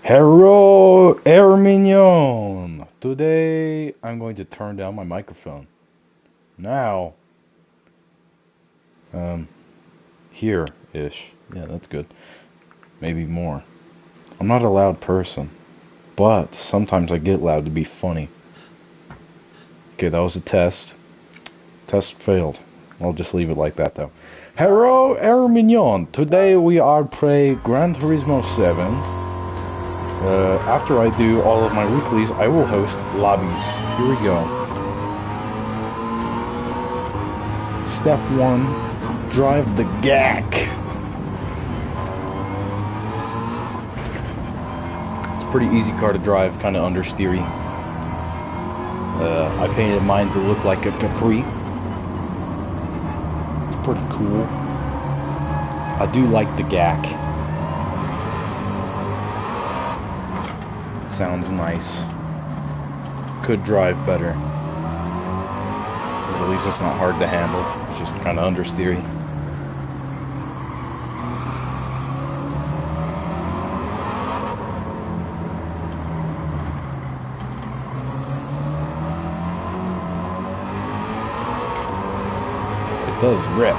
Hello, Air Mignon! Today I'm going to turn down my microphone. Now, here-ish. Yeah, that's good. Maybe more. I'm not a loud person, but sometimes I get loud to be funny. Okay, that was a test. Test failed. I'll just leave it like that though. Hello, Air Mignon! Today we are playing Gran Turismo 7. After I do all of my weeklies, I will host lobbies. Here we go. Step 1, drive the GAC. It's a pretty easy car to drive, kind of understeery. I painted mine to look like a Capri. It's pretty cool. I do like the GAC. Sounds nice. Could drive better. But at least it's not hard to handle. It's just kind of understeery. It does rip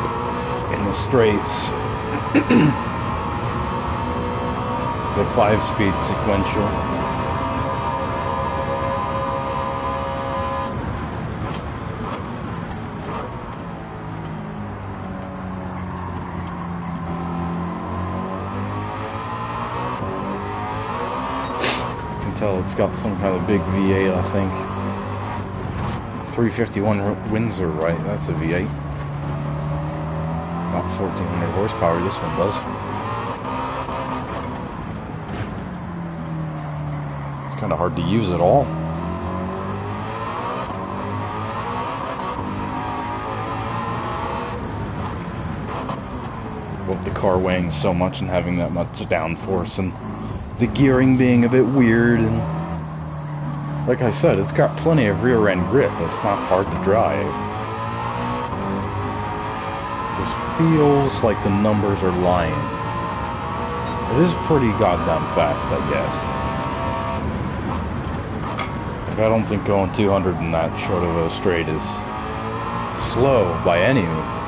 in the straights. It's a 5-speed sequential. It's got some kind of big V8, I think. 351 Windsor, right? That's a V8. Got 1400 horsepower, this one does. It's kind of hard to use at all. With the car weighing so much and having that much downforce and the gearing being a bit weird, and like I said, it's got plenty of rear end grip. It's not hard to drive. It just feels like the numbers are lying. It is pretty goddamn fast, I guess. Like, I don't think going 200 in that short of a straight is slow by any means.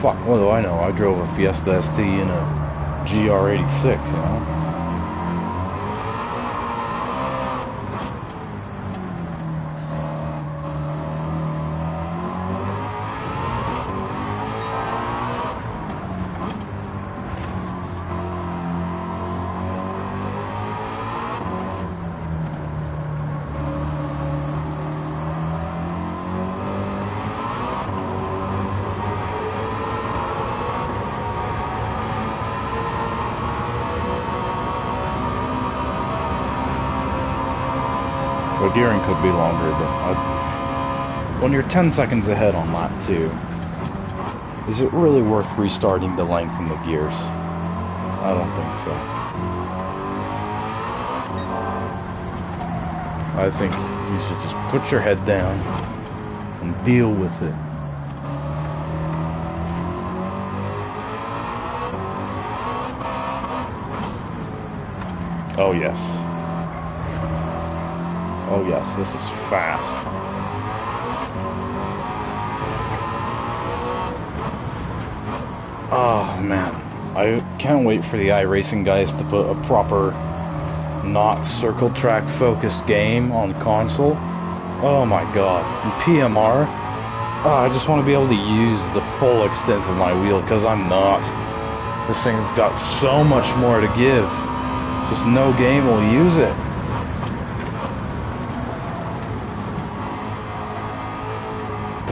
Fuck, what do I know? I drove a Fiesta ST in a GR86, you know? The gearing could be longer, but when you're 10 seconds ahead on lap 2, is it really worth restarting to lengthen the gears? I don't think so. I think you should just put your head down and deal with it. Oh yes. Oh yes, this is fast. Oh man, I can't wait for the iRacing guys to put a proper, not circle track focused game on console. Oh my god, and PMR. Oh, I just want to be able to use the full extent of my wheel, because I'm not. This thing's got so much more to give. Just no game will use it.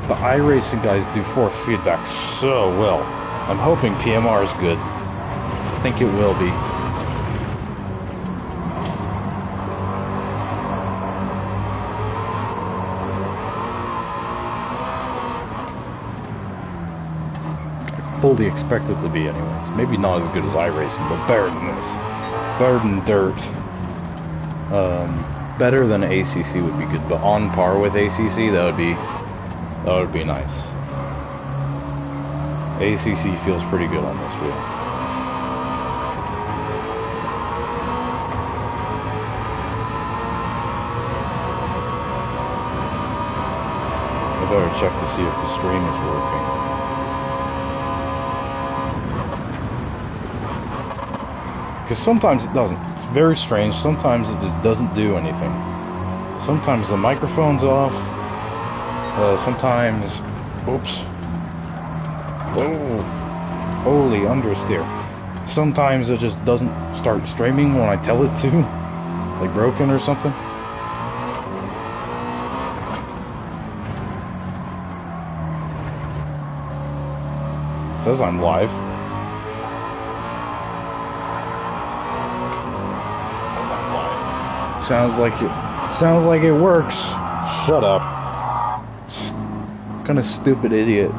The iRacing guys do force feedback so well. I'm hoping PMR is good. I think it will be. I fully expect it to be anyways. Maybe not as good as iRacing, but better than this. Better than dirt. Better than ACC would be good, but on par with ACC, that would be nice. ACC feels pretty good on this wheel. I better check to see if the stream is working. Because sometimes it doesn't. It's very strange. Sometimes it just doesn't do anything. Sometimes the microphone's off. Sometimes... Oops. Whoa. Holy understeer. Sometimes it just doesn't start streaming when I tell it to. It's like broken or something. It says I'm live. Sounds like it works. Shut up. What kind of stupid idiot.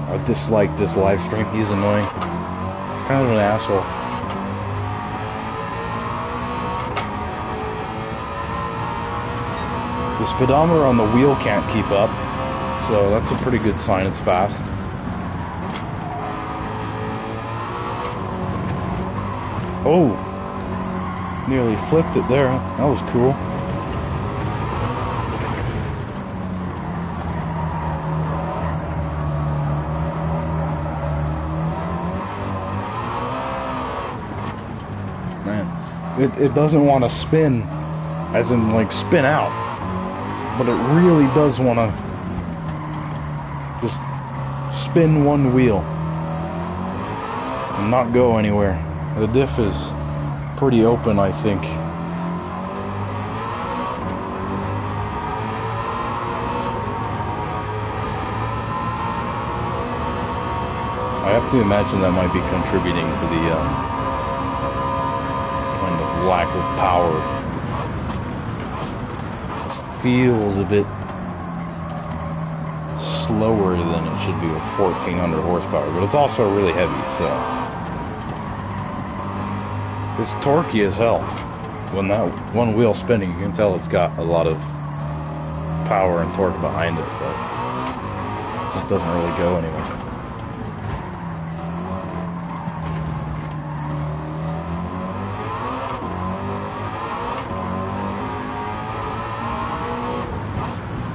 I dislike this live stream. He's annoying. He's kind of an asshole. The speedometer on the wheel can't keep up, so that's a pretty good sign it's fast. Oh! Nearly flipped it there. That was cool. Man, it doesn't want to spin, as in like spin out, but it really does want to just spin one wheel and not go anywhere. The diff is pretty open, I think. I have to imagine that might be contributing to the kind of lack of power. It feels a bit slower than it should be with 1400 horsepower, but it's also really heavy, so... It's torquey as hell. When that one wheel's spinning, you can tell it's got a lot of power and torque behind it, but it just doesn't really go anywhere.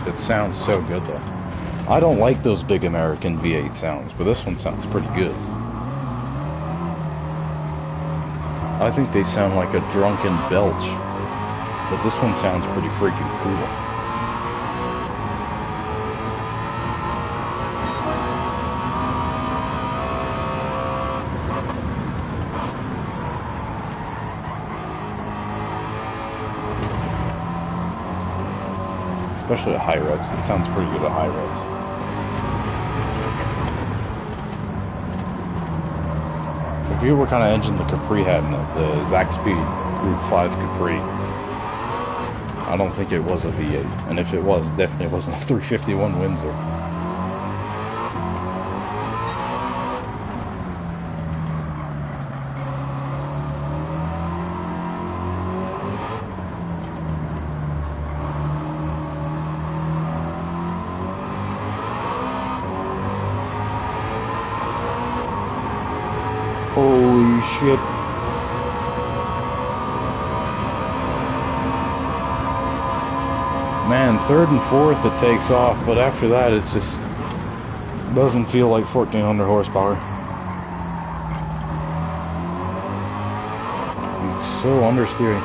It sounds so good though. I don't like those big American V8 sounds, but this one sounds pretty good. I think they sound like a drunken belch, but this one sounds pretty freaking cool. Especially at high revs, it sounds pretty good at high revs. If you were what kind of engine the Capri had in it, the Zack Speed Group 5 Capri, I don't think it was a V8. And if it was, definitely wasn't a 351 Windsor. Holy shit. Man, third and fourth it takes off, but after that it's just doesn't feel like 1400 horsepower. It's so understeering.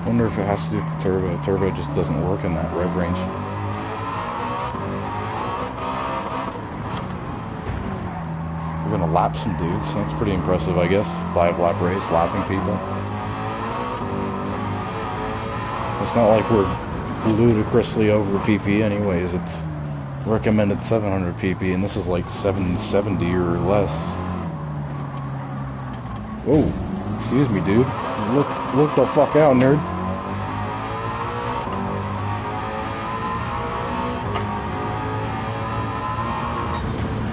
Wonder if it has to do with the turbo. Turbo just doesn't work in that rev range. We're gonna lap some dudes. That's pretty impressive, I guess. 5-lap race, lapping people. It's not like we're ludicrously over PP anyways. It's recommended 700 PP, and this is like 770 or less. Whoa, excuse me, dude. Look the fuck out, nerd.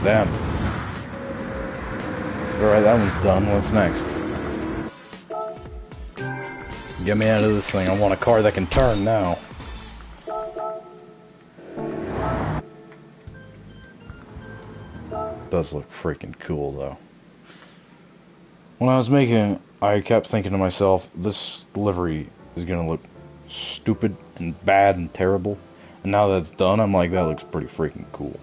Damn. Alright, that one's done. What's next? Get me out of this thing. I want a car that can turn now. Does look freaking cool though. When I was making it, I kept thinking to myself, this livery is gonna look stupid and bad and terrible. And now that it's done, I'm like, that looks pretty freaking cool.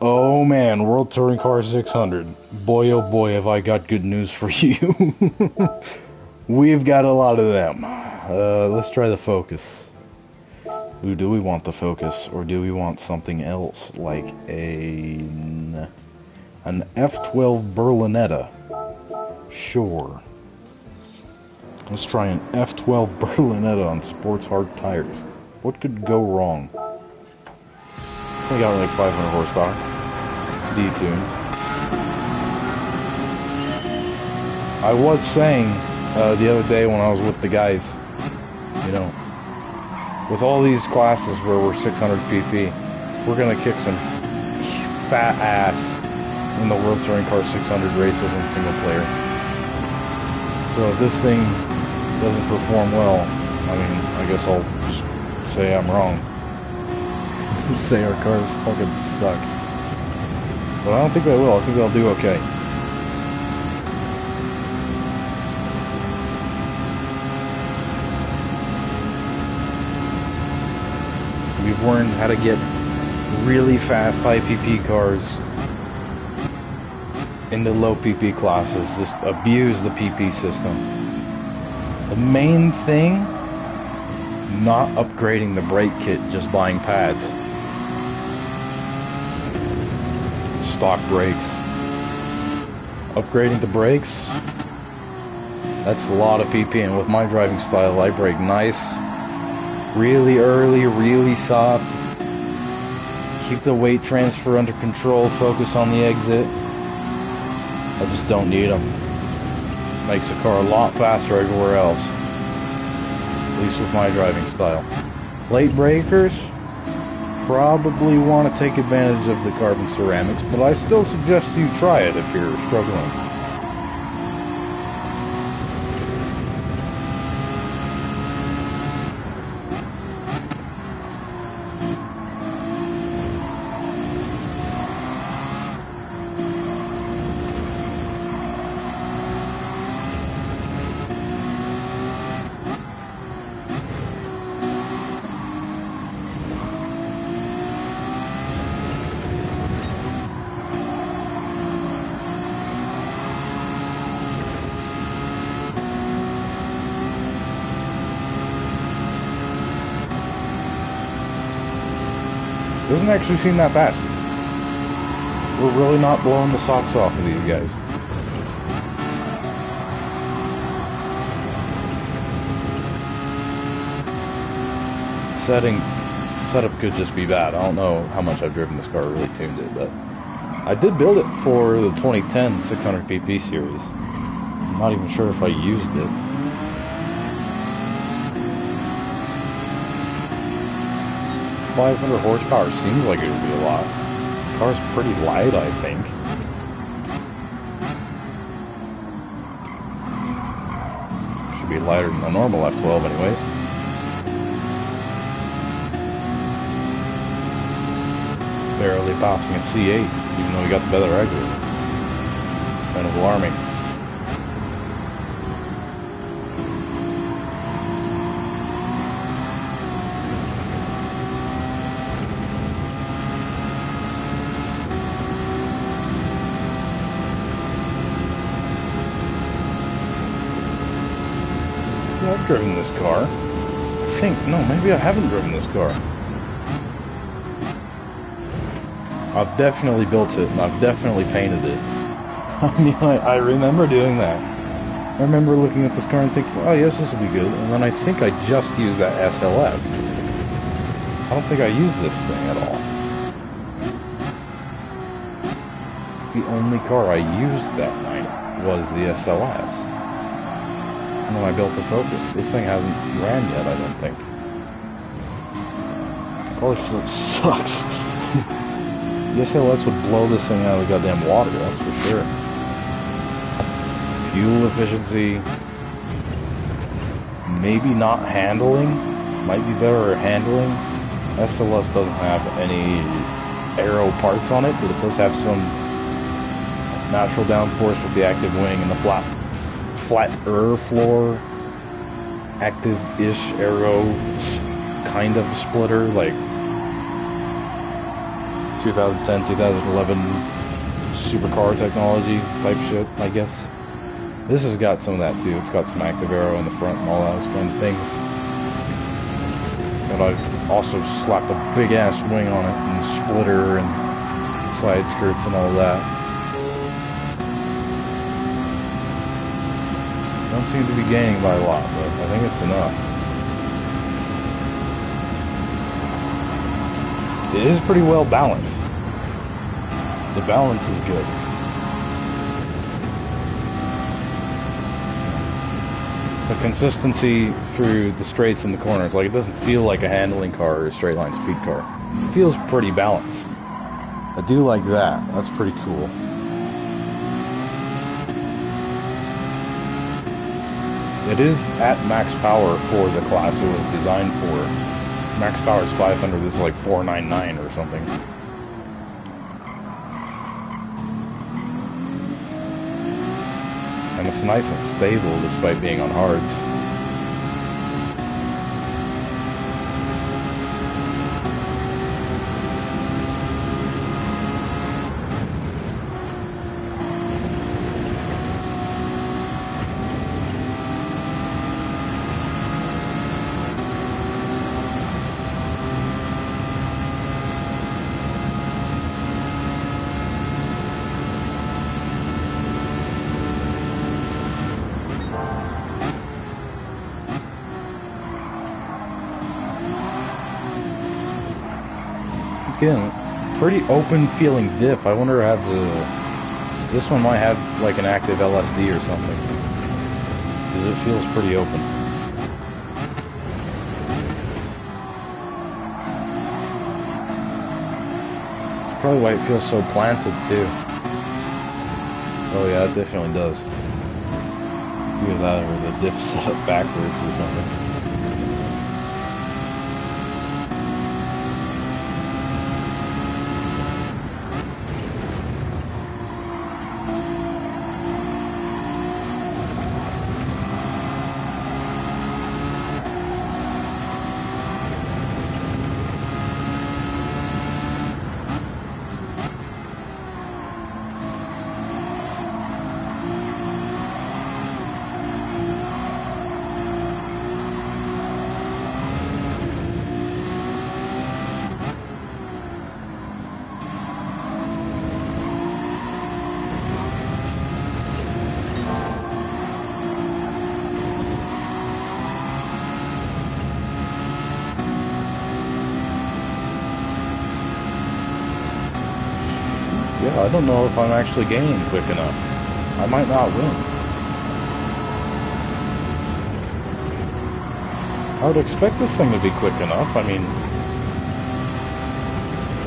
Oh man, World Touring Car 600. Boy oh boy, have I got good news for you. We've got a lot of them. Let's try the Focus. Ooh, do we want the Focus, or do we want something else, like an F12 Berlinetta? Sure. Let's try an F12 Berlinetta on sports hard tires. What could go wrong? It's only got like 500 horsepower. It's detuned. I was saying the other day when I was with the guys, you know, with all these classes where we're 600 pp, we're gonna kick some fat ass in the World Touring Car 600 races in single player. So if this thing doesn't perform well, I mean, I guess I'll just say I'm wrong. Say our cars fucking suck. But I don't think they will. I think they'll do okay. We've learned how to get really fast high PP cars into low PP classes. Just abuse the PP system. The main thing, not upgrading the brake kit, just buying pads. Stock brakes. Upgrading the brakes, that's a lot of PP, and with my driving style, I brake nice, really early, really soft, keep the weight transfer under control, focus on the exit. I just don't need them. Makes the car a lot faster everywhere else, at least with my driving style. Late breakers, probably want to take advantage of the carbon ceramics, but I still suggest you try it if you're struggling. Doesn't actually seem that fast. We're really not blowing the socks off of these guys. Setup could just be bad. I don't know how much I've driven this car, really tuned it, but I did build it for the 2010 600 pp series. I'm not even sure if I used it. .500 horsepower seems like it would be a lot. The car's pretty light, I think. Should be lighter than the normal F12 anyways. Barely passing a C8, even though we got the better exit. It's kind of alarming. I've driven this car. I think, no, maybe I haven't driven this car. I've definitely built it, and I've definitely painted it. I mean, I remember doing that. I remember looking at this car and thinking, oh yes, this will be good. And then I think I just used that SLS. I don't think I used this thing at all. The only car I used that night was the SLS. And when I built the Focus, this thing hasn't ran yet, I don't think. Probably because it sucks. The SLS would blow this thing out of the goddamn water, that's for sure. Fuel efficiency. maybe not handling. Might be better at handling. SLS doesn't have any aero parts on it, but it does have some natural downforce with the active wing and the flatter floor active-ish aero kind of splitter, like 2010, 2011 supercar technology type shit, I guess. This has got some of that too. It's got some active aero in the front and all those kinds of things. But I've also slapped a big ass wing on it and splitter and side skirts and all that. Don't seem to be gaining by a lot, but I think it's enough. It is pretty well balanced. The balance is good. The consistency through the straights and the corners, like it doesn't feel like a handling car or a straight line speed car. It feels pretty balanced. I do like that. That's pretty cool. It is at max power for the class it was designed for. Max power is 500, this is like 499 or something. And it's nice and stable despite being on hards. Again, pretty open feeling diff. I wonder if this one might have like an active LSD or something, because it feels pretty open. It's probably why it feels so planted too. Oh yeah, it definitely does. Either that or the diff set up backwards or something. Yeah, I don't know if I'm actually gaining quick enough. I might not win. I would expect this thing to be quick enough. I mean,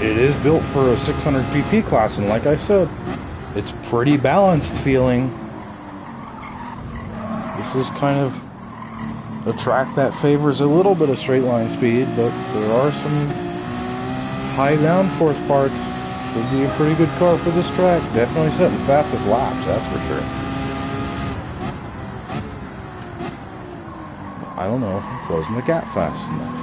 it is built for a 600 pp class, and like I said, it's pretty balanced feeling. This is kind of a track that favors a little bit of straight line speed, but there are some high downforce parts. Should be a pretty good car for this track. Definitely setting fastest laps, that's for sure. I don't know if I'm closing the gap fast enough.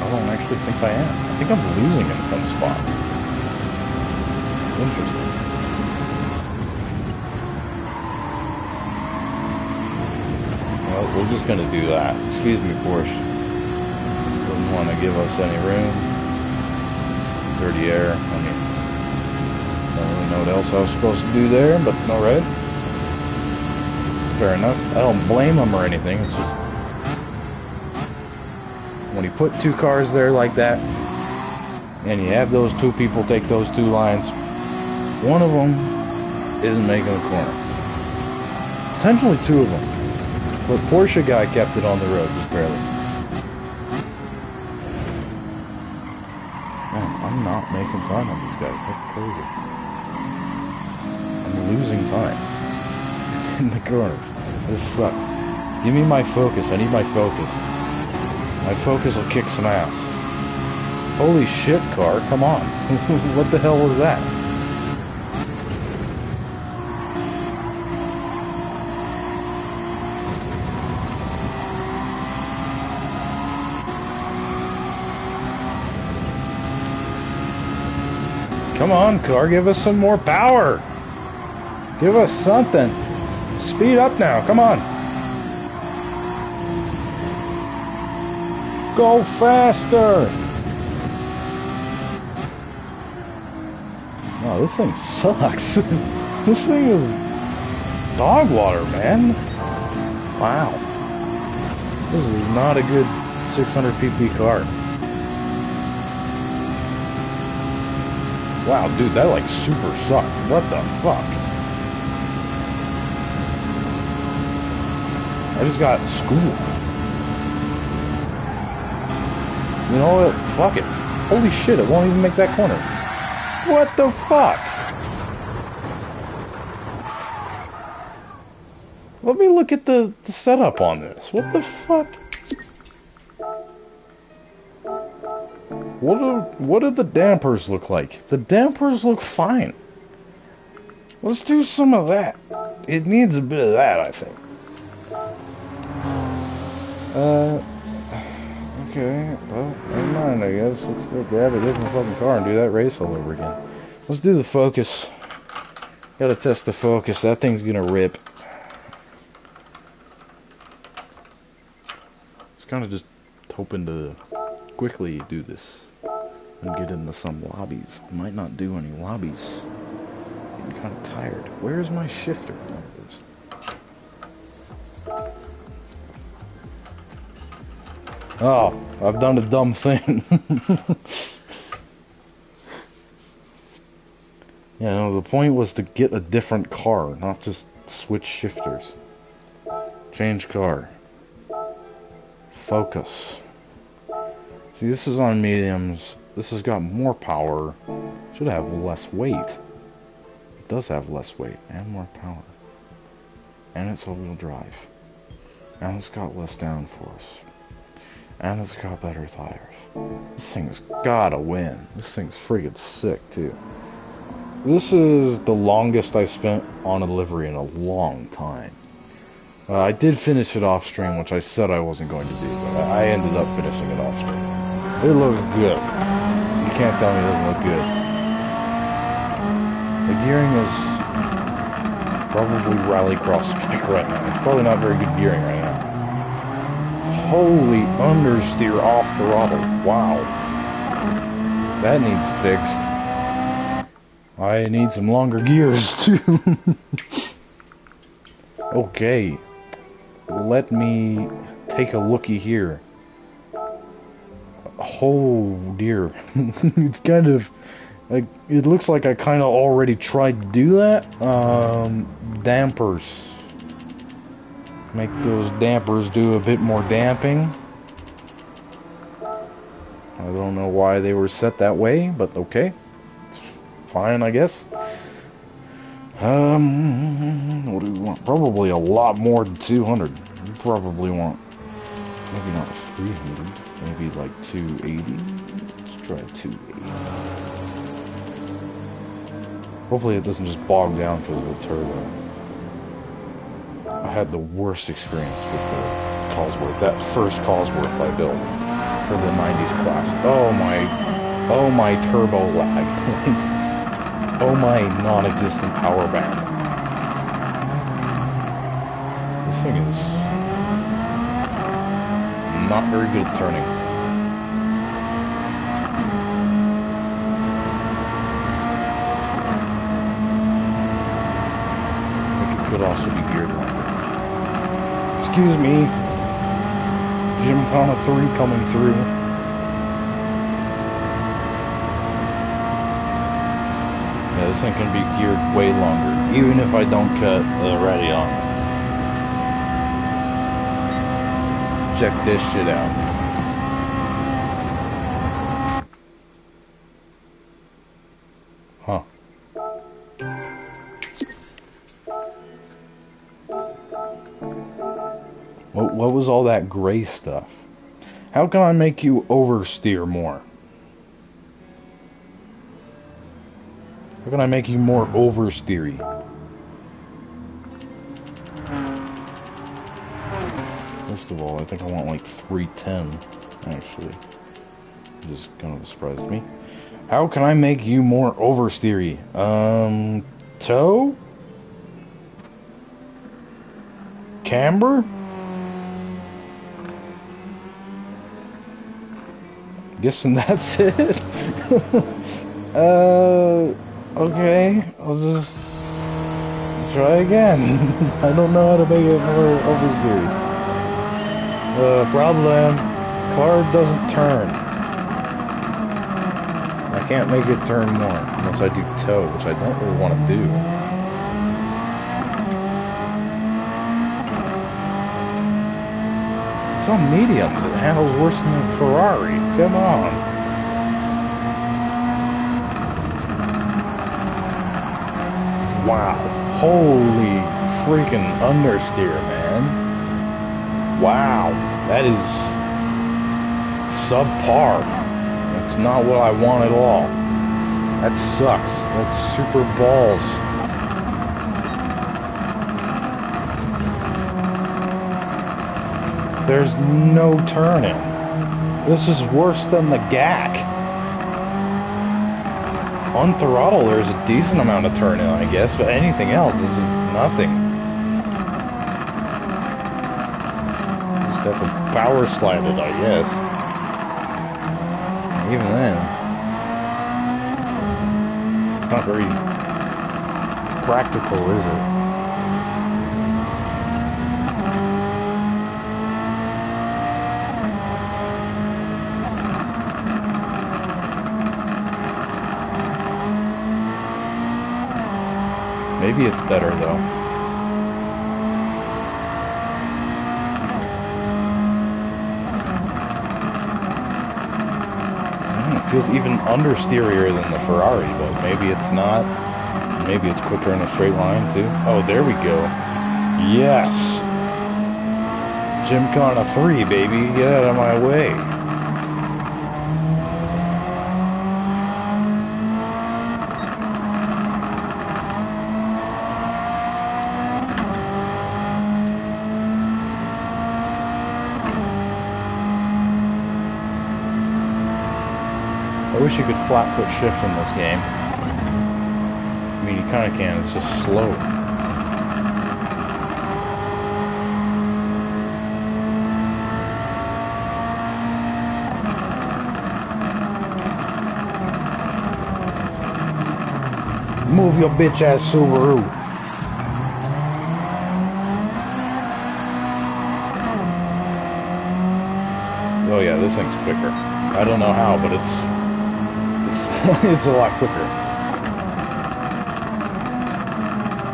I don't actually think I am. I think I'm losing in some spots. Interesting. Well, we're just going to do that. Excuse me, Porsche. Doesn't want to give us any room. Dirty air. I mean, don't really know what else I was supposed to do there, but alright. Fair enough. I don't blame them or anything. It's just when you put two cars there like that, and you have those two people take those two lines, one of them isn't making a corner. Potentially two of them. But Porsche guy kept it on the road, just barely. Man, I'm not making time on these guys. That's crazy. same time. In the corners. This sucks. Give me my focus. I need my focus. My focus will kick some ass. Holy shit, car. Come on. What the hell was that? Come on, car, give us some more power. Give us something. Speed up now, come on. Go faster. Wow, this thing sucks. This thing is dog water, man. Wow. This is not a good 600 pp car. Wow, dude, that like super sucked. What the fuck? I just got schooled. You know what? Fuck it. Holy shit, it won't even make that corner. What the fuck? Let me look at the setup on this. What the fuck? What do the dampers look like? The dampers look fine. Let's do some of that. It needs a bit of that, I think. Okay, well, never mind, I guess. Let's go grab a different fucking car and do that race all over again. Let's do the focus. Gotta test the focus. That thing's gonna rip. It's kind of just hoping to quickly do this and get into some lobbies. I might not do any lobbies. I'm kind of tired. Where's my shifter? There it is. Oh, I've done a dumb thing. Yeah, no, the point was to get a different car, not just switch shifters. Change car. Focus. See, this is on mediums. This has got more power. Should have less weight. It does have less weight and more power. And it's all-wheel drive. And it's got less downforce. And it's got better tires. This thing's gotta win. This thing's friggin' sick, too. This is the longest I spent on a livery in a long time. I did finish it off stream, which I said I wasn't going to do, but I ended up finishing it off stream. It looks good. You can't tell me it doesn't look good. The gearing is probably rallycross spec right now. It's probably not very good gearing right now. Holy understeer off throttle. Wow. That needs fixed. I need some longer gears too. Okay. Let me take a looky here. Oh dear. It's kind of like, it looks like I kind of already tried to do that. Dampers. Make those dampers do a bit more damping. I don't know why they were set that way, but okay. It's fine, I guess. What do we want? Probably a lot more than 200. We probably want, maybe not 300, maybe like 280. Let's try 280. Hopefully it doesn't just bog down because of the turbo. I had the worst experience with the Cosworth. That first Cosworth I built for the 90s class. Oh my turbo lag. Oh my non-existent power band. This thing is not very good at turning. I think it could also be geared longer. Excuse me. Gymkhana 3 coming through. Yeah, this thing can be geared way longer, even if I don't cut the ready on. Check this shit out. Huh. What was all that gray stuff? How can I make you oversteer more? How can I make you more oversteery? First of all, I think I want like 310, actually. Just kind of surprised me. How can I make you more oversteery? Toe? Camber? Guessing that's it? Okay, I'll just try again. I don't know how to make it more oversteery. Problem, car doesn't turn. I can't make it turn more unless I do toe, which I don't really want to do. It's on mediums. It handles worse than a Ferrari. Come on. Wow. Holy freaking understeer, man. Wow. That is subpar. That's not what I want at all. That sucks. That's super balls. There's no turning. This is worse than the GAC. On throttle, there's a decent amount of turning, I guess, but anything else is just nothing. Just have to power slide it, I guess. Even then, it's not very practical, is it? Maybe it's better, though. It feels even understeerier than the Ferrari, but maybe it's not. Maybe it's quicker in a straight line, too. Oh, there we go. Yes! Gymkhana 3, baby. Get out of my way. I wish you could flat foot shift in this game. I mean, you kind of can, it's just slow. Move your bitch ass Subaru. Oh yeah, this thing's quicker. I don't know how, but it's it's a lot quicker.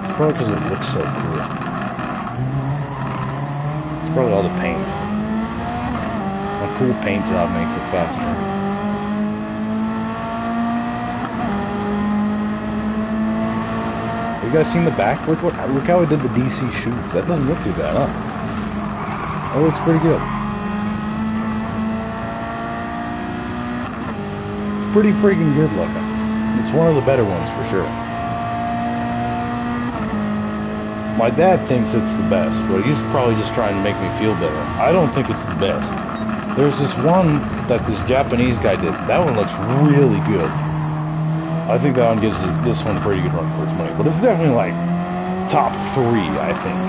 It's probably because it looks so cool. It's probably all the paint. A cool paint job makes it faster. You guys seen the back? Look how I did the DC shoes. That doesn't look too bad, huh? That looks pretty good. Pretty freaking good looking. It's one of the better ones for sure. My dad thinks it's the best, but he's probably just trying to make me feel better. I don't think it's the best. There's this one that this Japanese guy did. That one looks really good. I think that one gives this one a pretty good run for its money. But it's definitely like top 3, I think.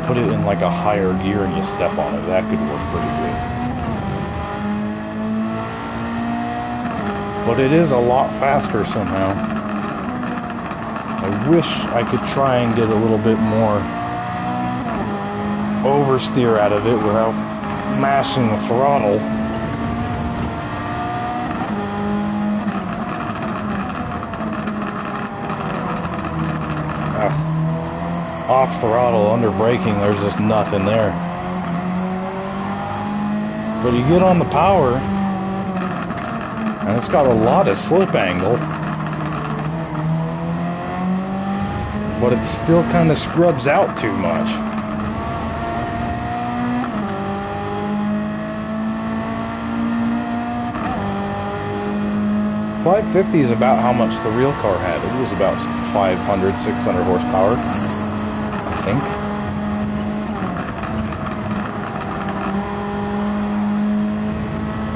Put it in like a higher gear and you step on it, that could work pretty good. But it is a lot faster somehow. I wish I could try and get a little bit more oversteer out of it without mashing the throttle. off throttle, under braking, there's just nothing there. But you get on the power, and it's got a lot of slip angle, but it still kind of scrubs out too much. .550 is about how much the real car had. It was about 500, 600 horsepower, I think.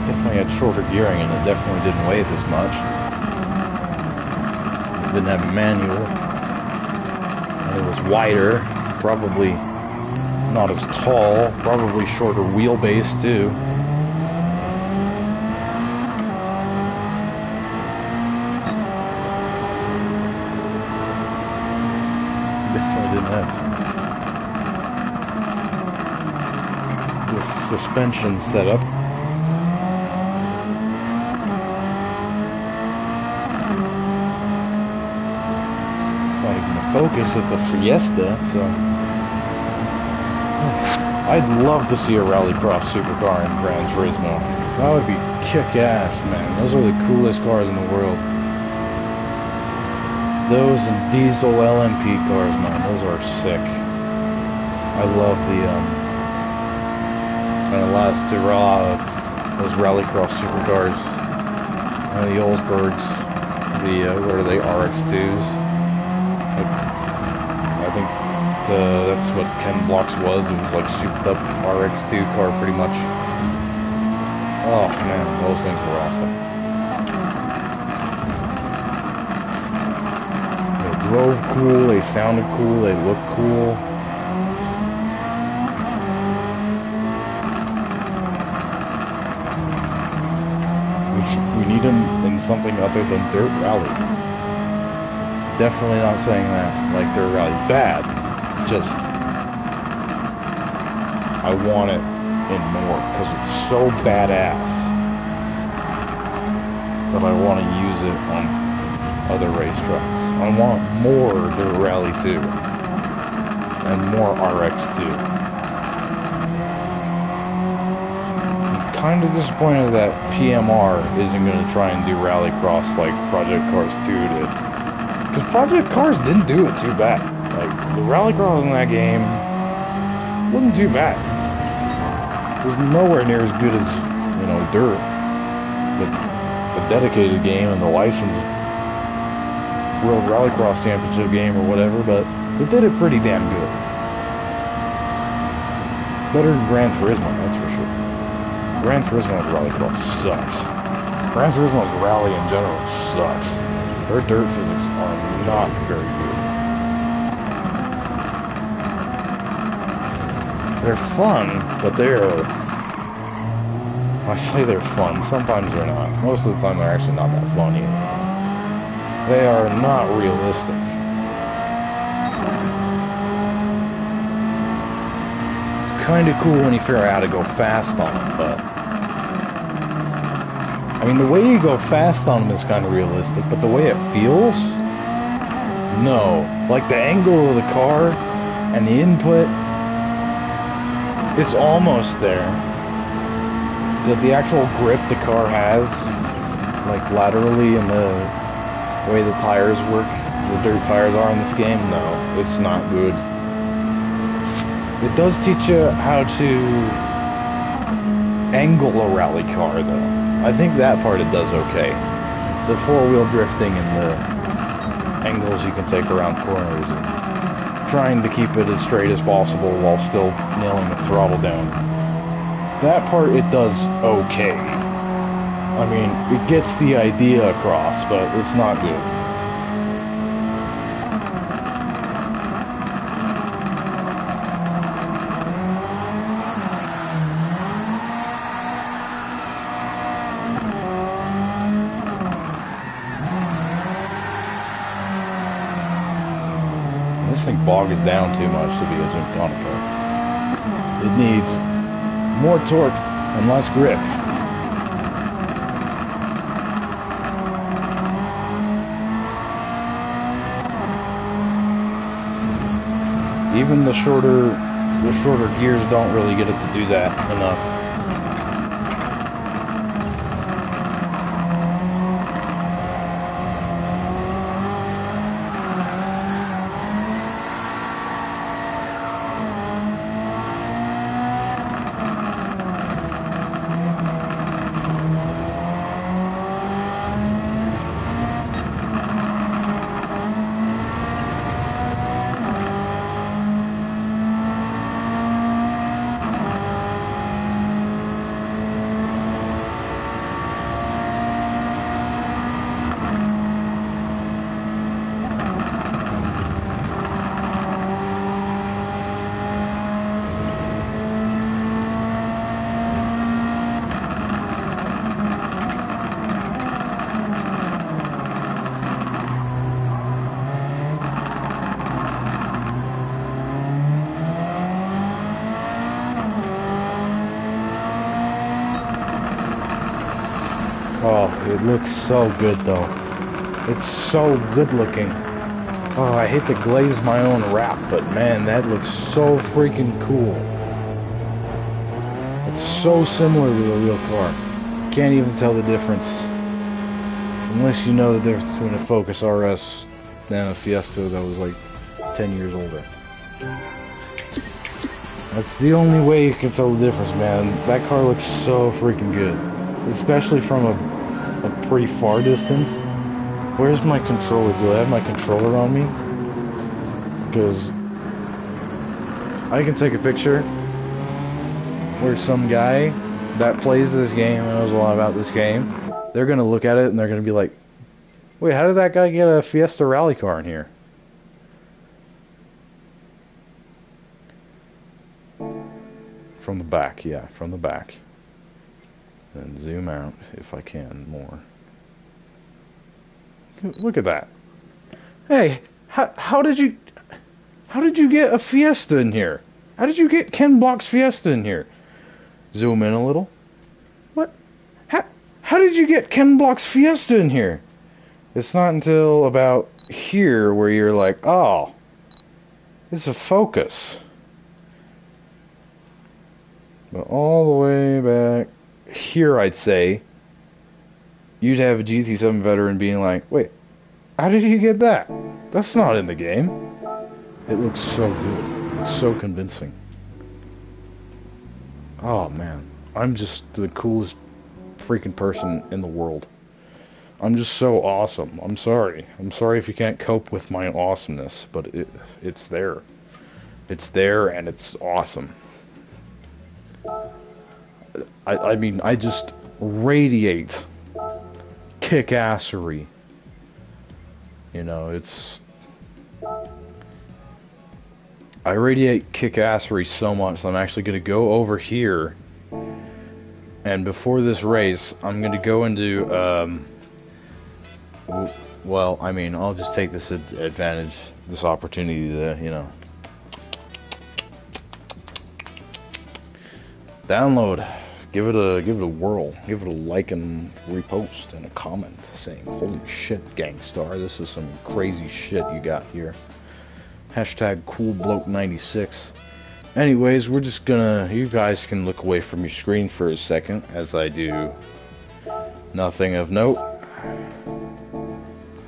Definitely had shorter gearing, and it definitely didn't weigh this much. It didn't have a manual. And it was wider, probably not as tall, probably shorter wheelbase too. This suspension setup. It's not even a Focus, it's a Fiesta, so I'd love to see a rallycross supercar in Gran Turismo. That would be kick-ass, man. Those are the coolest cars in the world. Those and diesel LMP cars, man, those are sick. I love the kind of last hurrah of those rallycross supercars. The Olsbergs, the what are they, RX2s? I think that's what Ken Block's was. It was like souped up RX2 car, pretty much. Oh man, those things were awesome. They drove cool, they sounded cool, they looked cool. We need them in something other than dirt rally. Definitely not saying that like dirt rally's bad. It's just I want it in more because it's so badass that I want to use it on other racetracks. I want more dirt rally 2 and more RX2. Kind of disappointed that PMR isn't going to try and do rallycross like Project Cars 2 did. Because Project Cars didn't do it too bad. Like, the rallycross in that game wasn't too bad. It was nowhere near as good as, you know, Dirt. The dedicated game and the licensed World Rallycross Championship game or whatever, but it did it pretty damn good. Better than Gran Turismo, that's for sure. Gran Turismo's rallycross sucks. Gran Turismo's rally in general sucks. Their dirt physics are not very good. They're fun, but I say they're fun, sometimes they're not. Most of the time they're actually not that fun either. They are not realistic. Kind of cool when you figure out how to go fast on them, but I mean the way you go fast on them is kind of realistic, but the way it feels, no. Like the angle of the car and the input, it's almost there. That the actual grip the car has, like laterally, and the way the tires work, the dirt tires are in this game, no, it's not good. It does teach you how to angle a rally car, though. I think that part it does okay. The four-wheel drifting and the angles you can take around corners and trying to keep it as straight as possible while still nailing the throttle down. That part it does okay. I mean, it gets the idea across, but it's not good. This thing bogs down too much to be a Gymkhana car. It needs more torque and less grip. Even the shorter gears don't really get it to do that enough. Oh, it looks so good though. It's so good looking. Oh, I hate to glaze my own wrap, but man, that looks so freaking cool. It's so similar to a real car. Can't even tell the difference. Unless you know the difference between a Focus RS and a Fiesta that was like 10 years older. That's the only way you can tell the difference, man. That car looks so freaking good. Especially from a pretty far distance. Where's my controller? Do I have my controller on me? Because I can take a picture where some guy that plays this game and knows a lot about this game, they're going to look at it and they're going to be like, wait, how did that guy get a Fiesta rally car in here? From the back, yeah, from the back. And zoom out if I can more. Look at that. Hey, how did you get a Fiesta in here? How did you get Ken Block's Fiesta in here? Zoom in a little. What? How did you get Ken Block's Fiesta in here? It's not until about here where you're like, oh, it's a Focus. But all the way back here, I'd say, you'd have a GT7 veteran being like, wait, how did you get that? That's not in the game. It looks so good. It's so convincing. Oh, man. I'm just the coolest freaking person in the world. I'm just so awesome. I'm sorry. I'm sorry if you can't cope with my awesomeness, but it's there. It's there and it's awesome. I mean, I just radiate kick-assery. You know, I radiate kick-assery so much that I'm actually going to go over here, and before this race, I'm going to go into, well, I mean, I'll just take this advantage, this opportunity to, you know, download. Give it a whirl. Give it a like and repost and a comment saying, holy shit, Gangstar, this is some crazy shit you got here. Hashtag CoolBloke96. Anyways, we're just gonna, you guys can look away from your screen for a second as I do nothing of note.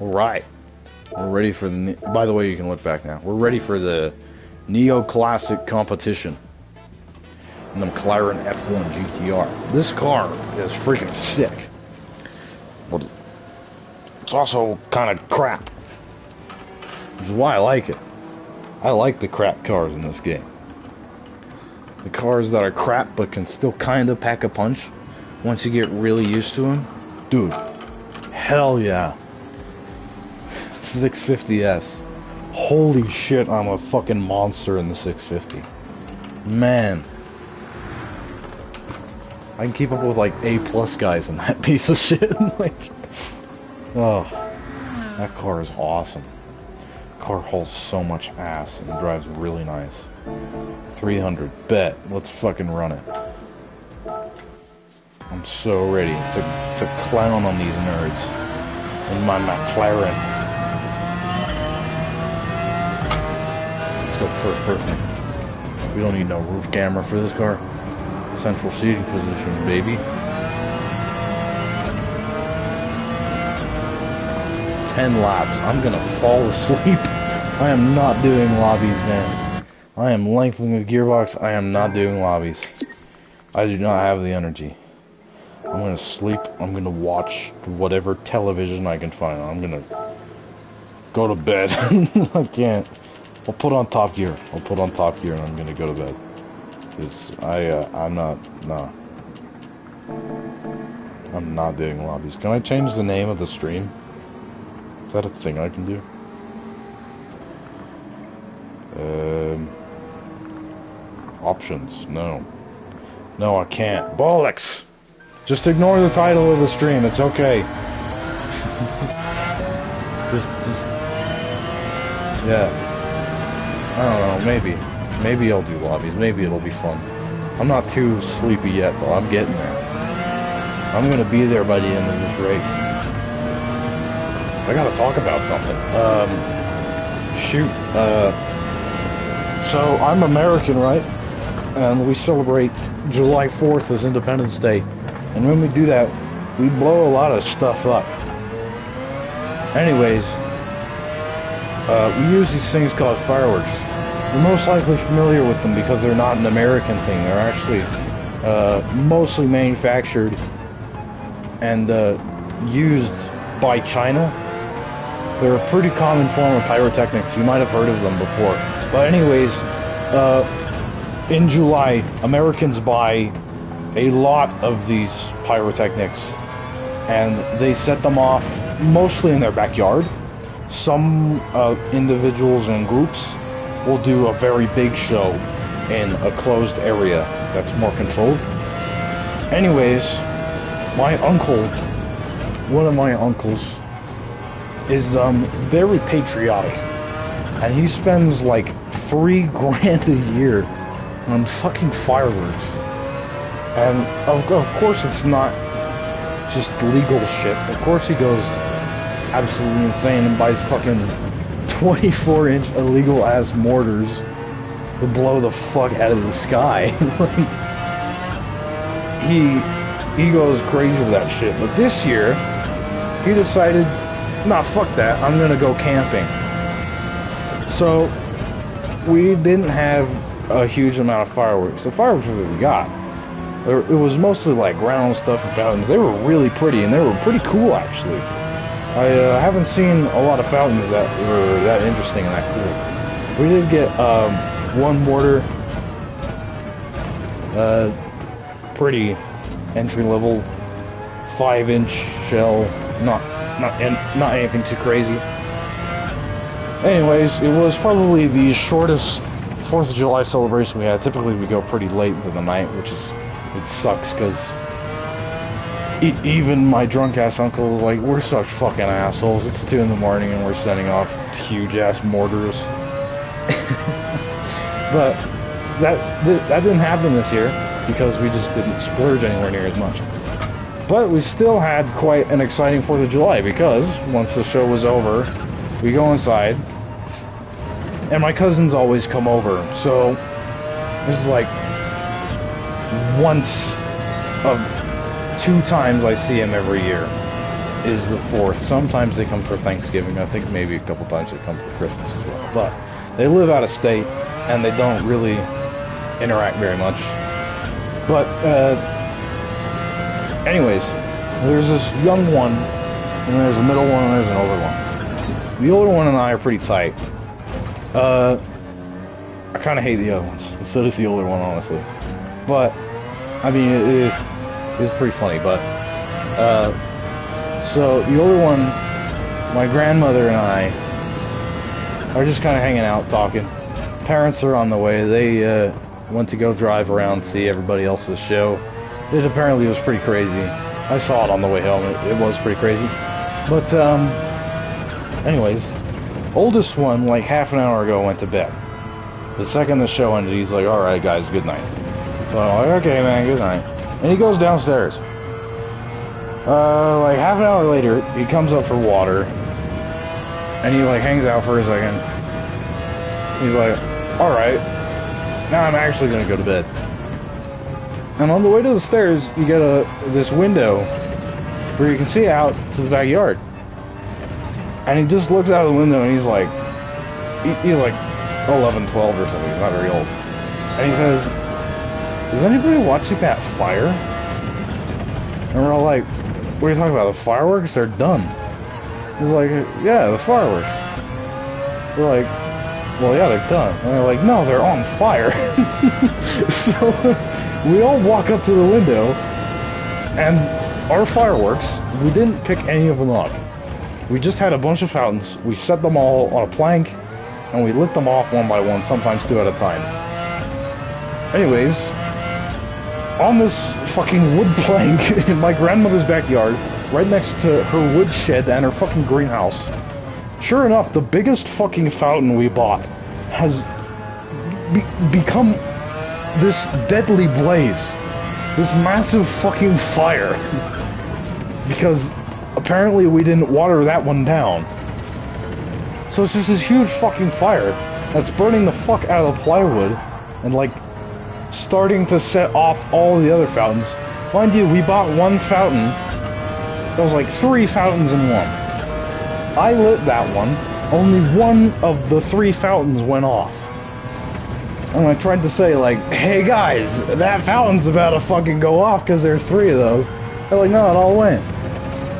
Alright. We're ready for the, by the way, you can look back now. We're ready for the Neo Classic competition. And the McLaren F1 GTR. This car is freaking sick. But it's also kind of crap. Which is why I like it. I like the crap cars in this game. The cars that are crap but can still kind of pack a punch once you get really used to them. Dude, hell yeah. 650S. Holy shit, I'm a fucking monster in the 650. Man. I can keep up with like A+ guys in that piece of shit. Like, oh, that car is awesome. The car holds so much ass and drives really nice. 300, bet. Let's fucking run it. I'm so ready to clown on these nerds in my McLaren. Let's go first person. We don't need no roof camera for this car. Central seating position, baby. 10 laps. I'm gonna fall asleep. I am not doing lobbies, man. I am lengthening the gearbox. I am not doing lobbies. I do not have the energy. I'm gonna sleep. I'm gonna watch whatever television I can find. I'm gonna go to bed. I can't. I'll put on Top Gear. I'll put on Top Gear and I'm gonna go to bed. Cause I'm not, no. I'm not doing lobbies. Can I change the name of the stream? Is that a thing I can do? Options, no. No, I can't. Bollocks! Just ignore the title of the stream, it's okay. just, yeah. I don't know, maybe. Maybe I'll do lobbies, maybe it'll be fun. I'm not too sleepy yet, though, I'm getting there. I'm gonna be there by the end of this race. I gotta talk about something. So I'm American, right? And we celebrate July 4th as Independence Day. And when we do that, we blow a lot of stuff up. Anyways, we use these things called fireworks. You're most likely familiar with them because they're not an American thing. They're actually mostly manufactured and used by China. They're a pretty common form of pyrotechnics. You might have heard of them before. But anyways, in July, Americans buy a lot of these pyrotechnics and they set them off mostly in their backyard. Some individuals and groups will do a very big show in a closed area that's more controlled. Anyways, my uncle, one of my uncles, is very patriotic, and he spends like $3 grand a year on fucking fireworks. And of course it's not just legal shit. Of course he goes absolutely insane and buys fucking 24-inch illegal ass mortars to blow the fuck out of the sky. Like, he goes crazy with that shit. But this year he decided, nah, fuck that, I'm gonna go camping. So we didn't have a huge amount of fireworks. The fireworks that we got, it was mostly like ground stuff and fountains. They were really pretty and they were pretty cool actually. I haven't seen a lot of fountains that were that interesting and that cool. We did get one mortar, pretty entry level, 5-inch shell, not anything too crazy. Anyways, it was probably the shortest 4th of July celebration we had. Typically we go pretty late into the night, which is, it sucks because even my drunk ass uncle was like, we're such fucking assholes, it's 2 in the morning and we're sending off huge ass mortars. But that didn't happen this year because we just didn't splurge anywhere near as much. But we still had quite an exciting 4th of July because once the show was over, we go inside and my cousins always come over. So this is like once of 2 times I see him every year is the 4th. Sometimes they come for Thanksgiving. I think maybe a couple times they come for Christmas as well. But they live out of state and they don't really interact very much. But anyways, there's this young one and there's a middle one and there's an older one. The older one and I are pretty tight. I kind of hate the other ones. So does the older one, honestly. But I mean, it's pretty funny. But so the older one, my grandmother and I are just kind of hanging out, talking. Parents are on the way. They went to go drive around, see everybody else's show. It apparently was pretty crazy. I saw it on the way home. It was pretty crazy. But anyways, oldest one, like half an hour ago, went to bed. The second the show ended, he's like, alright guys, good night. So I'm like, okay man, good night. And he goes downstairs. Like half an hour later, he comes up for water. And he like hangs out for a second. He's like, alright, now I'm actually gonna go to bed. And on the way to the stairs, you get this window where you can see out to the backyard. And he just looks out of the window and he's like 11, 12 or something, he's not very old. And he says, is anybody watching that fire? And we're all like, what are you talking about, the fireworks? They're done. He's like, yeah, the fireworks. We're like, well, yeah, they're done. And they're like, no, they're on fire. So we all walk up to the window, and our fireworks, we didn't pick any of them up. We just had a bunch of fountains, we set them all on a plank, and we lit them off one by one, sometimes two at a time. Anyways, on this fucking wood plank in my grandmother's backyard, right next to her wood shed and her fucking greenhouse, sure enough, the biggest fucking fountain we bought has become this deadly blaze. This massive fucking fire. Because apparently we didn't water that one down. So it's just this huge fucking fire that's burning the fuck out of the plywood and like starting to set off all the other fountains. Mind you, we bought one fountain. There was like 3 fountains in one. I lit that one. Only one of the 3 fountains went off. And I tried to say like, hey guys, that fountain's about to fucking go off because there's 3 of those. They're like, no, it all went.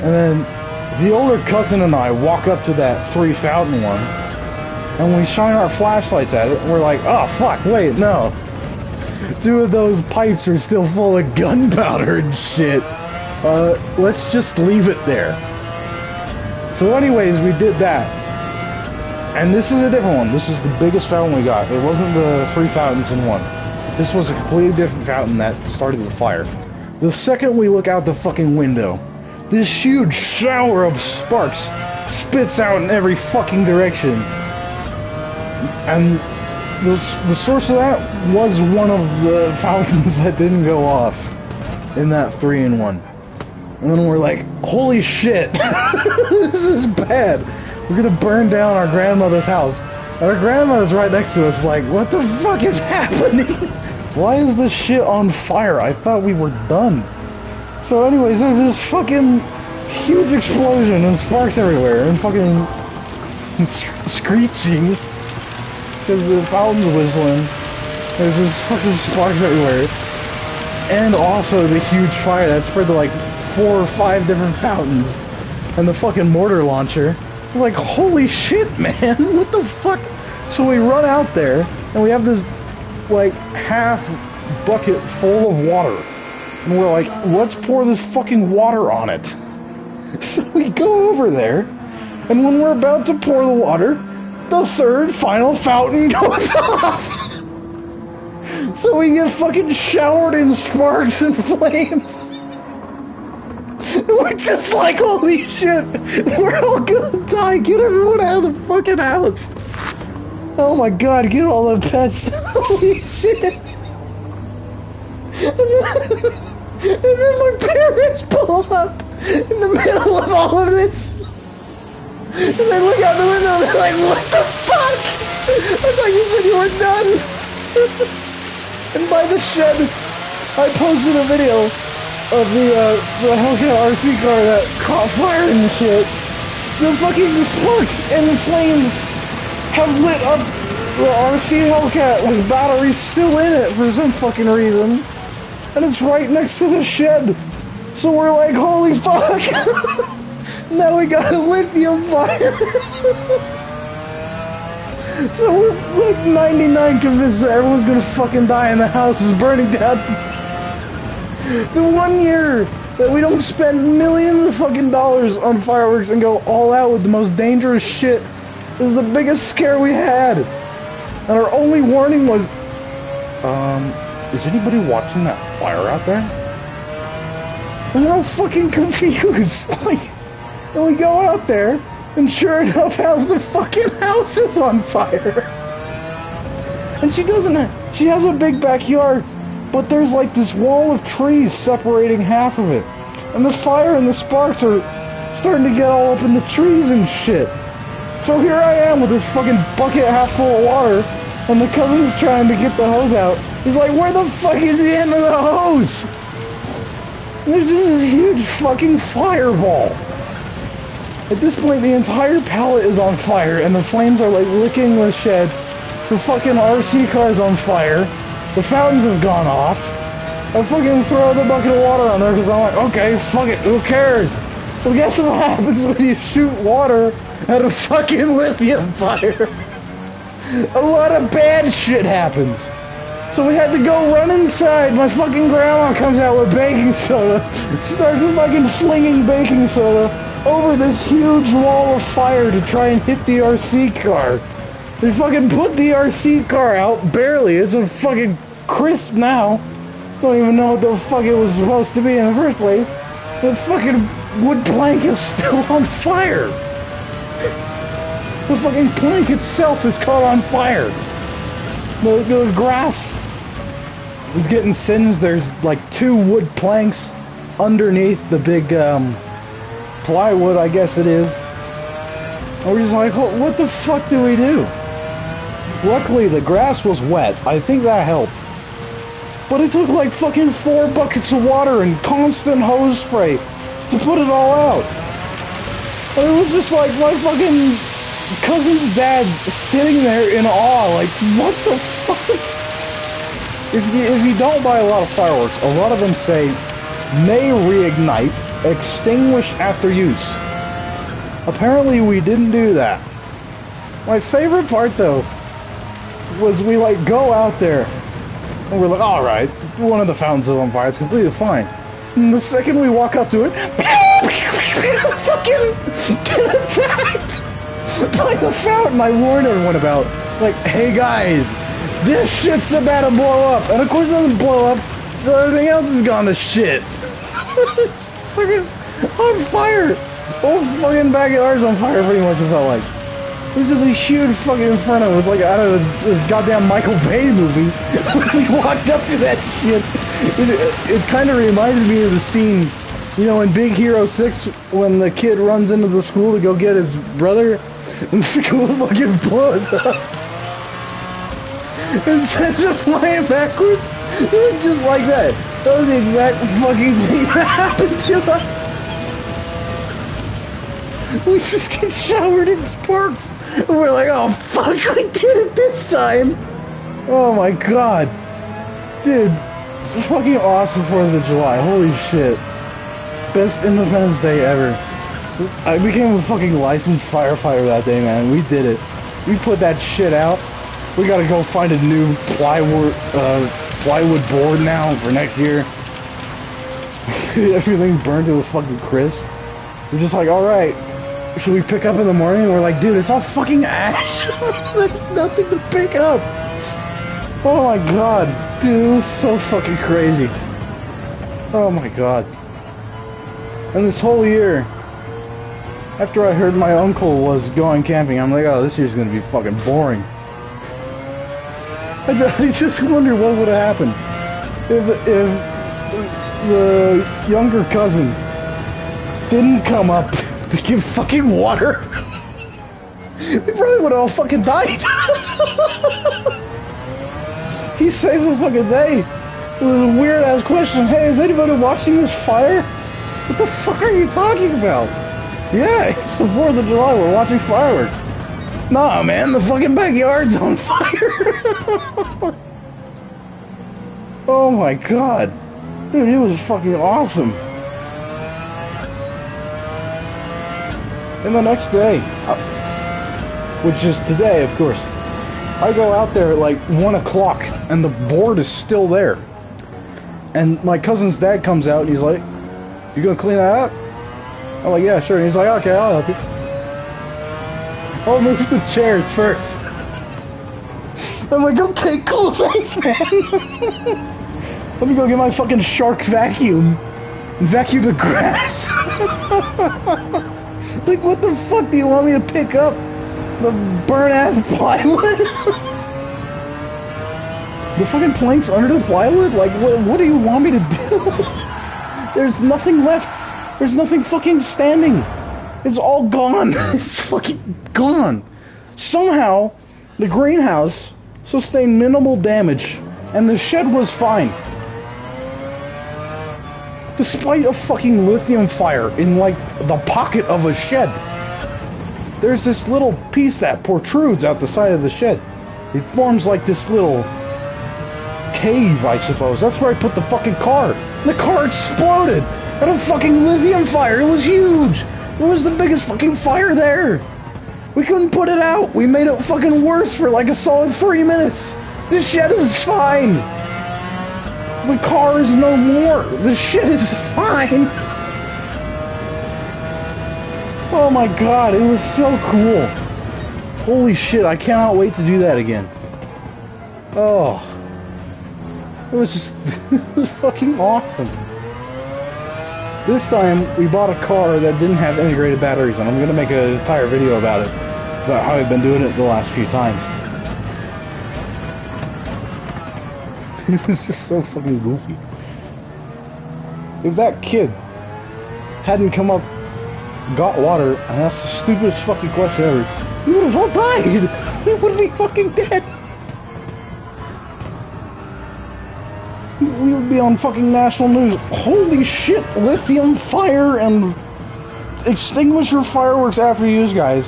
And then the older cousin and I walk up to that 3 fountain one, and we shine our flashlights at it, and we're like, oh fuck, wait, no. 2 of those pipes are still full of gunpowder and shit. Let's just leave it there. So anyways, we did that. And this is a different one. This is the biggest fountain we got. It wasn't the 3 fountains in one. This was a completely different fountain that started the fire. The second we look out the fucking window, this huge shower of sparks spits out in every fucking direction. And the source of that was one of the fountains that didn't go off in that 3-in-1. And then we're like, holy shit, this is bad. We're gonna burn down our grandmother's house. And our grandmother's right next to us like, what the fuck is happening? Why is this shit on fire? I thought we were done. So anyways, there's this fucking huge explosion and sparks everywhere and fucking screeching because the fountain's whistling. There's just fucking sparks everywhere. And also the huge fire that spread to like 4 or 5 different fountains. And the fucking mortar launcher. We're like, holy shit, man, what the fuck? So we run out there, and we have this, like, half bucket full of water. And we're like, let's pour this fucking water on it. So we go over there, and when we're about to pour the water, the 3rd final fountain goes off. So we get fucking showered in sparks and flames. We're just like, holy shit, we're all gonna die, get everyone out of the fucking house. Oh my god, get all the pets, holy shit. And then my parents pull up in the middle of all of this. And they look out the window and they're like, what the fuck? I thought you said you were done. And by the shed, I posted a video of the Hellcat RC car that caught fire and shit. The fucking sparks and the flames have lit up the RC Hellcat with batteries still in it for some fucking reason. And it's right next to the shed. So we're like, holy fuck. Now we got a lithium fire. So we're like 99 convinced that everyone's gonna fucking die and the house is burning down. The 1 year that we don't spend millions of fucking dollars on fireworks and go all out with the most dangerous shit is the biggest scare we had. And our only warning was, is anybody watching that fire out there? And we're all fucking confused. Like, and we go out there, and sure enough, half the fucking house is on fire. And she has a big backyard. But there's like this wall of trees separating half of it. And the fire and the sparks are starting to get all up in the trees and shit. So here I am with this fucking bucket half full of water, And the cousin's trying to get the hose out. He's like, where the fuck is the end of the hose? And there's just this huge fucking fireball. At this point, the entire pallet is on fire, and the flames are like licking the shed. The fucking RC car's on fire. The fountains have gone off. I fucking throw the bucket of water on there because I'm like, okay, fuck it, who cares? Well, guess what happens when you shoot water at a fucking lithium fire? A lot of bad shit happens. So we had to go run inside. My fucking grandma comes out with baking soda, starts fucking flinging baking soda over this huge wall of fire to try and hit the RC car. They fucking put the RC car out, barely. It's a fucking crisp now. Don't even know what the fuck it was supposed to be in the first place. The fucking wood plank is still on fire. The fucking plank itself is caught on fire. The grass is getting singed. There's like 2 wood planks underneath the big plywood, I guess it is. And we're just like, oh, what the fuck do we do? Luckily, the grass was wet. I think that helped. But it took like fucking 4 buckets of water and constant hose spray to put it all out. And it was just like my fucking cousin's dad sitting there in awe, like, what the fuck? If you don't buy a lot of fireworks, a lot of them say, may reignite, extinguish after use. Apparently we didn't do that. My favorite part, though, was we, like, go out there, and we're like, alright, one of the fountains is on fire, it's completely fine. And the second we walk up to it, fucking get attacked by the fountain I warned everyone about. Like, hey guys, this shit's about to blow up. And of course it doesn't blow up, so everything else has gone to shit. Fucking on fire. Whole fucking backyard's on fire pretty much, it felt like. It was just a huge fucking inferno. It was like out of the goddamn Michael Bay movie. When we walked up to that shit, it kind of reminded me of the scene, you know, in Big Hero 6 when the kid runs into the school to go get his brother, and the school fucking blows up. And sends him flying backwards. It was just like that. That was the exact fucking thing that happened to us. We just get showered in sparks. And we're like, oh fuck, we did it this time. Oh my god. Dude, it's fucking awesome 4th of July. Holy shit. Best Independence Day ever. I became a fucking licensed firefighter that day, man. We did it. We put that shit out. We gotta go find a new plywood board now for next year. Everything burned to a fucking crisp. We're just like, alright, should we pick up in the morning? And we're like, dude, it's all fucking ash. There's nothing to pick up. Oh my god. Dude, it was so fucking crazy. Oh my god. And this whole year, after I heard my uncle was going camping, I'm like, oh, this year's gonna be fucking boring. I just wonder what would have happened if the younger cousin didn't come up to give fucking water. We probably would have all fucking died. He saved the fucking day. It was a weird ass question. Hey, is anybody watching this fire? What the fuck are you talking about? Yeah, it's the 4th of July. We're watching fireworks. Nah, man, the fucking backyard's on fire. Oh my god. Dude, it was fucking awesome. And the next day, which is today, of course, I go out there at like 1 o'clock and the board is still there. And my cousin's dad comes out and he's like, you gonna clean that up? I'm like, yeah, sure. And he's like, okay, I'll help you. I'll move the chairs first. I'm like, okay, cool, thanks, man. Let me go get my fucking shark vacuum and vacuum the grass. Like, what the fuck do you want me to pick up? The burnt-ass plywood? The fucking planks under the plywood? Like, what do you want me to do? There's nothing left. There's nothing fucking standing. It's all gone. It's fucking gone. Somehow, the greenhouse sustained minimal damage, and the shed was fine. Despite a fucking lithium fire in, like, the pocket of a shed. There's this little piece that protrudes out the side of the shed. It forms like this little cave, I suppose. That's where I put the fucking car. The car exploded at a fucking lithium fire. It was huge. It was the biggest fucking fire there. We couldn't put it out. We made it fucking worse for like a solid 3 minutes. The shed is fine. The car is no more. The shit is fine. Oh my god, it was so cool. Holy shit, I cannot wait to do that again. Oh. It was just, it was fucking awesome. This time, we bought a car that didn't have integrated batteries, and I'm gonna make an entire video about it. About how I've been doing it the last few times. It was just so fucking goofy. If that kid hadn't come up, got water, and asked the stupidest fucking question ever, we would have all died! We would be fucking dead! We would be on fucking national news. Holy shit, lithium fire and extinguisher fireworks after use, guys.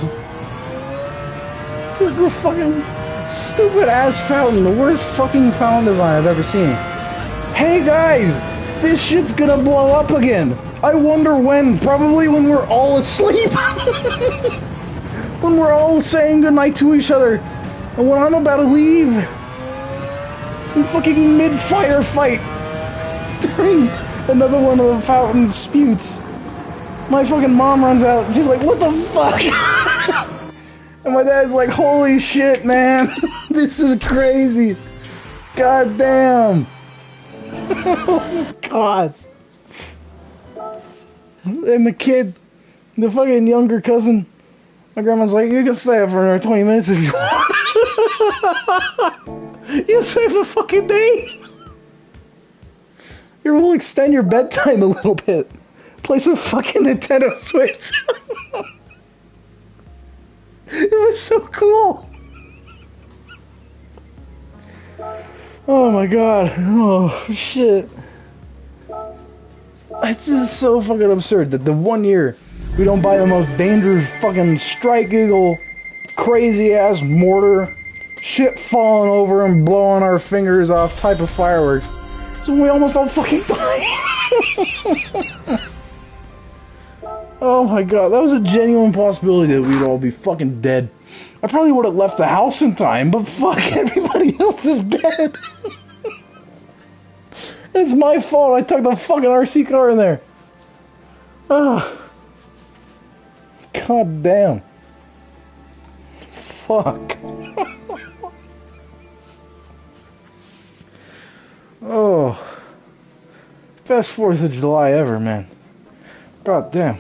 Just the fucking stupid ass fountain, the worst fucking fountain design I've ever seen. Hey guys, this shit's gonna blow up again. I wonder when. Probably when we're all asleep. When we're all saying goodnight to each other. And when I'm about to leave. In fucking mid-fire fight. During another one of the fountain sputes. My fucking mom runs out. She's like, what the fuck? And my dad's like, holy shit, man. This is crazy. God damn. Oh, God. And the kid, the fucking younger cousin, my grandma's like, you can stay up for another 20 minutes if you want. You save the fucking day. You will extend your bedtime a little bit. Play some fucking Nintendo Switch. It was so cool. Oh my god. Oh shit. It's just so fucking absurd that the 1 year we don't buy the most dangerous fucking Strike Eagle, crazy ass mortar, shit falling over and blowing our fingers off type of fireworks. So we almost all fucking die. Oh my god, that was a genuine possibility that we'd all be fucking dead. I probably would have left the house in time, but fuck, everybody else is dead. It's my fault I took the fucking RC car in there. Oh. God damn. Fuck. Oh. Best 4th of July ever, man. God damn.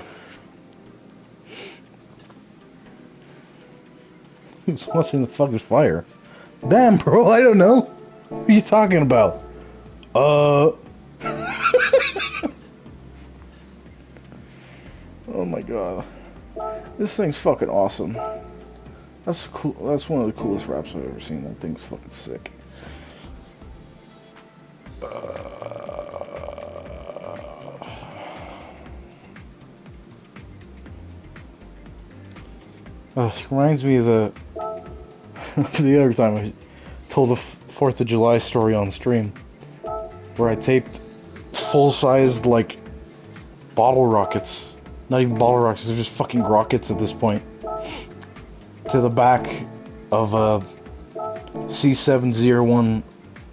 Who's watching the fucking fire? Damn, bro, I don't know. What are you talking about? Oh my god. This thing's fucking awesome. That's cool. That's one of the coolest wraps I've ever seen. That thing's fucking sick. Reminds me of the other time I told a 4th of July story on stream, where I taped full-sized, like, bottle rockets, not even bottle rockets, they're just fucking rockets at this point, to the back of a C701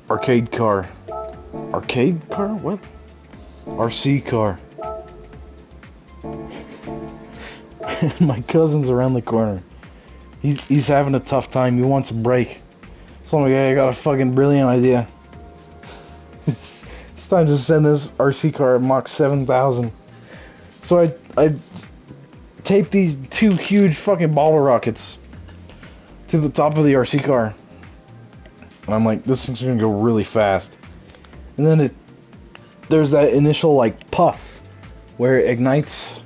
arcade car. Arcade car? What? RC car. My cousin's around the corner. He's having a tough time. He wants a break. So I'm like, hey, I got a fucking brilliant idea. It's time to send this RC car at Mach 7,000. So I taped these 2 huge fucking bottle rockets to the top of the RC car. And I'm like, this thing's gonna go really fast. And then there's that initial like puff where it ignites.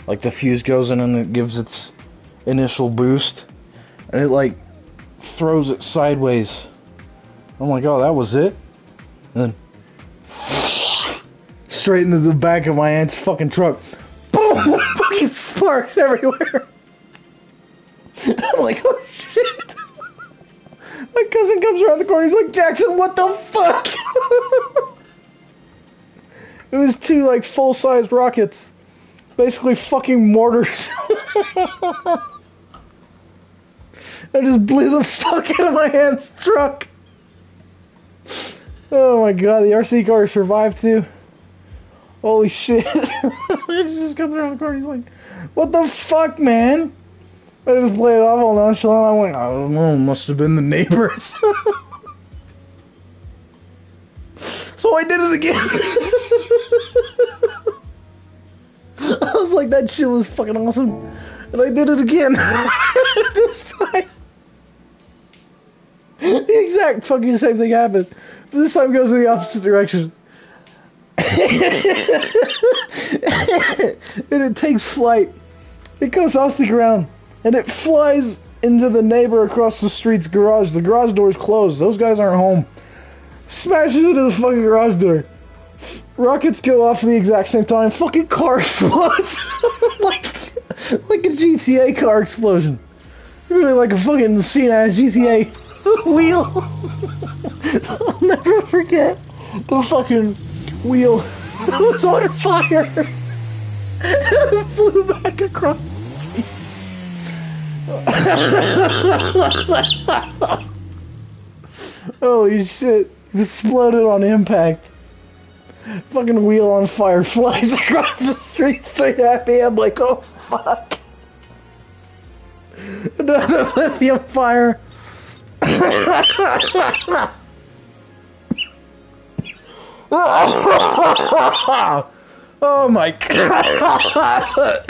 Like the fuse goes in and it gives its initial boost, and it like throws it sideways I'm like, oh, that was it? And then straight into the back of my aunt's fucking truck. Boom! Fucking sparks everywhere. I'm like, oh shit. My cousin comes around the corner, he's like, Jackson, what the fuck? It was two, like, full-sized rockets. Basically fucking mortars. I just blew the fuck out of my aunt's truck. Oh my god, the RC car survived too. Holy shit. He just comes around the corner, he's like, what the fuck, man? I just played it off all nonchalant. I went, I don't know, must have been the neighbors. So I did it again. I was like, that shit was fucking awesome. And I did it again. This time. The exact fucking same thing happened. But this time it goes in the opposite direction. And it takes flight. It goes off the ground. And it flies into the neighbor across the street's garage. The garage door's closed. Those guys aren't home. Smashes into the fucking garage door. Rockets go off at the exact same time. Fucking car explodes. like a GTA car explosion. Really like a fucking scene-ass GTA wheel. I'll never forget the fucking wheel. It was on fire. And it flew back across the street. Holy shit. It exploded on impact. Fucking wheel on fire, flies across the street straight at me. I'm like, oh fuck. Another lithium fire. Oh my god.